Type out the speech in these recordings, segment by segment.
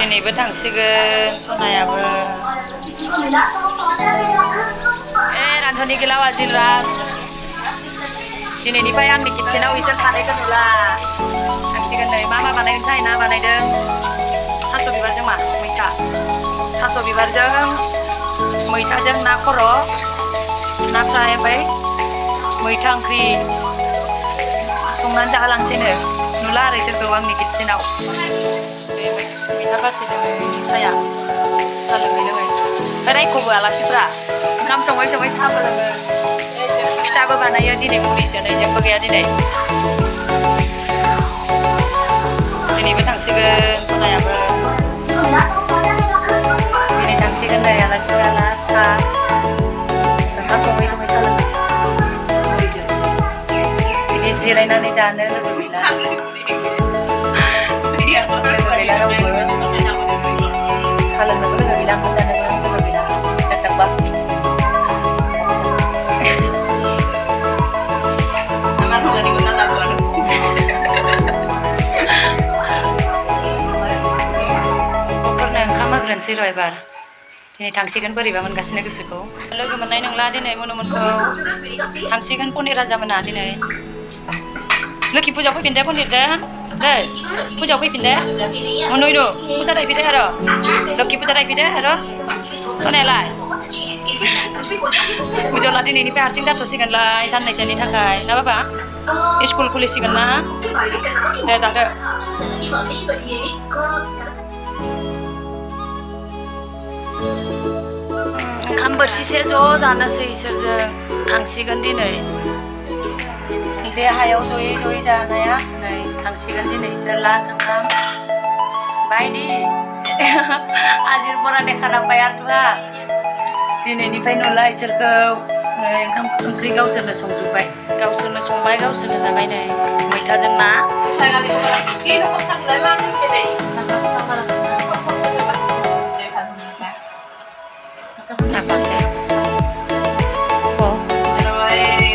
दिनैबो थांसिगोन सनायाबो रान्धनि गिलाव आजिलराज दिनैनिफ्राय आंनि किटचेनाव इसोर सानैखौ नुला थांसिगोन नै मा बानायगोनथाय ना बानायदों थास' बिबारजों मा मैथा थास' बिबारजों मैथाजों ना खर' ना फ्राय ओमफ्राय मैथा ओंख्रि संनानै जाहोलांसैनो नुला आरो इसोरखौ आंनि किटचेनाव मैथा बासिदों साया साहा लोङै लोङै रायखौबो आलासिफ्रा ओंखाम सङै सङै साहाबो लोङो फिथाबो बानायो दिनै मुलिसो नै जेबो गैया दिनैबो थांसिगोन सनायाबो दिनै थांसिगोन नै आलासिफोरा साहा ओंखाम सङै सङै साहा लोङो बिदि जिरायनानै जानो लोगो गैला रावबो साहा लोंनोबो लोगो गैला ओंखाम जानोबो लोगो गैला जाथारबा न'खरनो ओंखाम होग्रोनोसै र' एबार दिनै थांसिगोन बोरैबा मोनगासिनो गोसोखौ लोगो मोननाय नंला दिनै मनुमोनखौ थांसिगोन पनिर राजा मोना दिनै लोखि फुजायाव फैफिन दे पनिरजों दे फुजायाव फैफिन दे मनयनु फुजा नायफैदो आरो लोखि फुजा नायफैदो आरो सनायालाय फुजायावला दिनैनिफ्राय हारसिं जाथ'सिगोनलाय साननैसोनि थाखाय ना बाबा स्कुल खुलिसिगोन ना दे जादो ओंखाम बोथिसे ज' जानोसै इसोरजों थांसिगोन दिनै देहायाव जयै जयै जानाया नै थांसिगोन दिनै इसोर लास्ट ओंखाम बायदि आजिर बरा देखाराबाय आरथुआ दिनैनिफ्राय नुला इसोरखौ नै ओंखाम ओंख्रि गावसोरनो संजोब्बाय गावसोरनो संबाय गावसोरनो जाबाय नै मैथाजों ना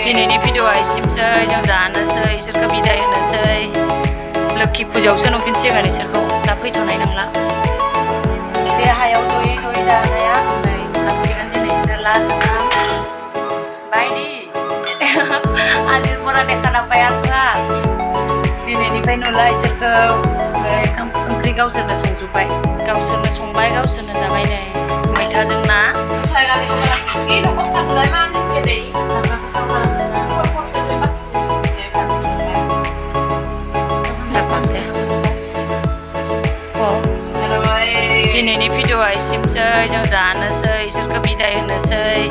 दिनैनि भिडिअ'आ एसेमोनसै जों जानोसै इसोरखौ बिदाय होनोसै लोखि फुजायावसो नुफिनसिगोन इसोरखौ दा फैथ'नाय नंला देहायाव जयै जयै जानाया नै थांसिगोन दिनै इसोर लास्ट ओंखाम बायदि आजिर बरा देखाराबाय आरथुआ दिनैनिफ्राय नुला इसोरखौ नै ओंखाम ओंख्रि गावसोरनो संजोब्बाय गावसोरनो संबाय गावसोरनो जाबाय नै मैथाजों ना दिनैनि भिडिअ'आ एसेमोनसै जों जानोसै इसोरखौ बिदाय होनोसै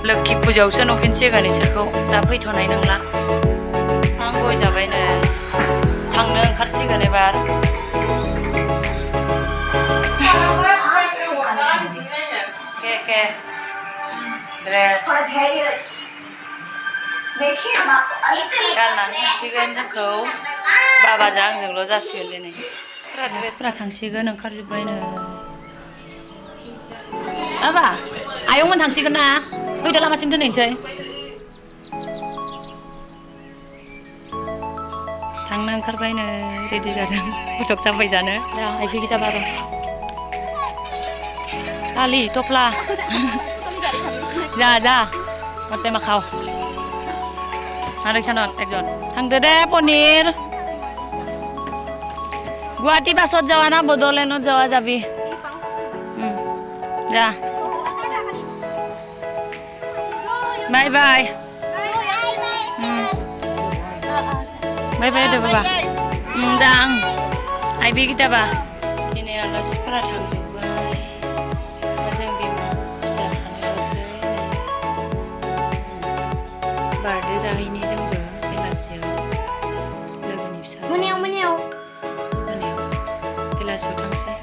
लोखि फुजायावसो नुफिनसिगोन इसोरखौ दा फैथ'नाय नंला आं गय जाबायनो थांनो ओंखारसिगोन एबार के ड्रेस गाननानै थांसिगोन जोंखौ बाबाजों आंजोंल' जासिगोन दिनै ड्रेसफ्रा थांसिगोन ओंखारजोब्बायनो बाबा आयंमोन थांसिगोन ना फैदो लामासिम दोनहैनोसै थांनो ओंखारबायनो रेडि जादों फटक जाबाय जानो दा आइफैखै जाबा र' कालि टप्ला जा जा मते माखाव आरो खानत एकजन थांदो दे पनिर गुवाहाटी बासत जावा ना बड'लेण्डत जावा जाबि जा बाय बाय बाय बाय दे बाबा दा आं आइबि गिताबा दिनै आलासिफोरा थांजोब्बाय जों बिमा फिसा सानैल'सै बार्थडे जाहैनि जोंबो बेलासियाव लोगोनि फिसा मोनायाव बेलासियाव थांसै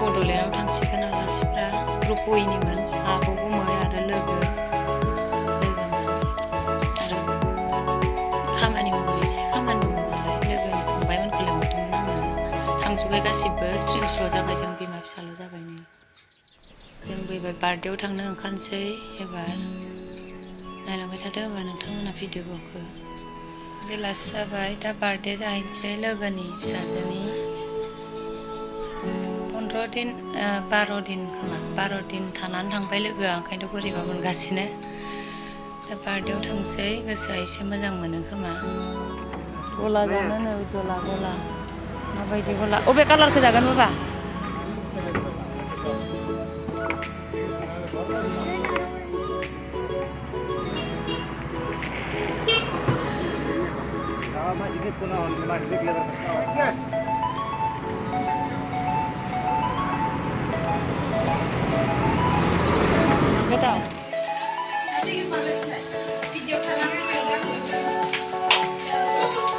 बड'लेण्डआव थांसिगोन आलासिफ्रा ग्रुप अइनिमोन आब' गुमै आरो लोगोमोन आरो खामानि मावनो एसे खामानि दङ नालाय लोगोनि फंबायमोनखौ लेंहरदोंमोन आङो थांजोब्बाय गासिबो स्र' स्र' जाबाय जों बिमा फिसाल' जाबाय नै जोंबो एबार बार्थडेआव थांनो ओंखारनोसै एबार नायलांबाय थादो होमबा नोंथांमोना भिडिअखौ बेलासि जाबाय दा बार्थडे जाहैनोसै लोगोनि फिसाजोनि 15 दिन 12 दिन खोमा 12 दिन थानानै थांबाय लोगोआ ओंखायनोथ' बोरैबा मोनगासिनो दा बार्डेआव थांसै गोसोआ एसे मोजां मोनो खोमा गला जानो उज्जला गला माबायदि गला अबे कालारखौ जागोन बाबा godaw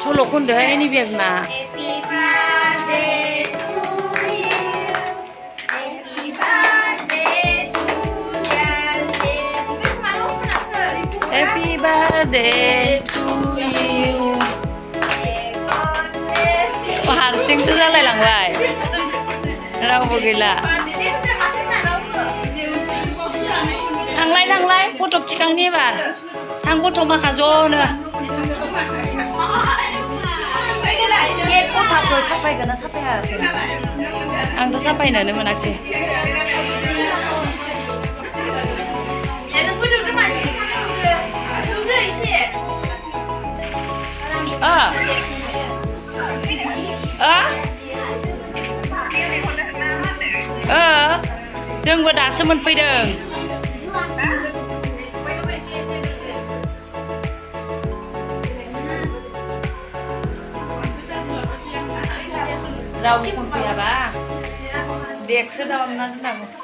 सल' खनदोहाय एनि बिमा Happy birthday to you हारसिंसो जालायलांबाय रावबो गैला थांलाय फट' थिखांनि एबार थां गथ' माखा ज'नो केक गथाखौ साफायगोन ना साफायाखै आंथ' साफायनोनो मोनाखै जोंबो दासो मोनफैदों रावबो फन फैयाबा देकसो दामना दोननांगौ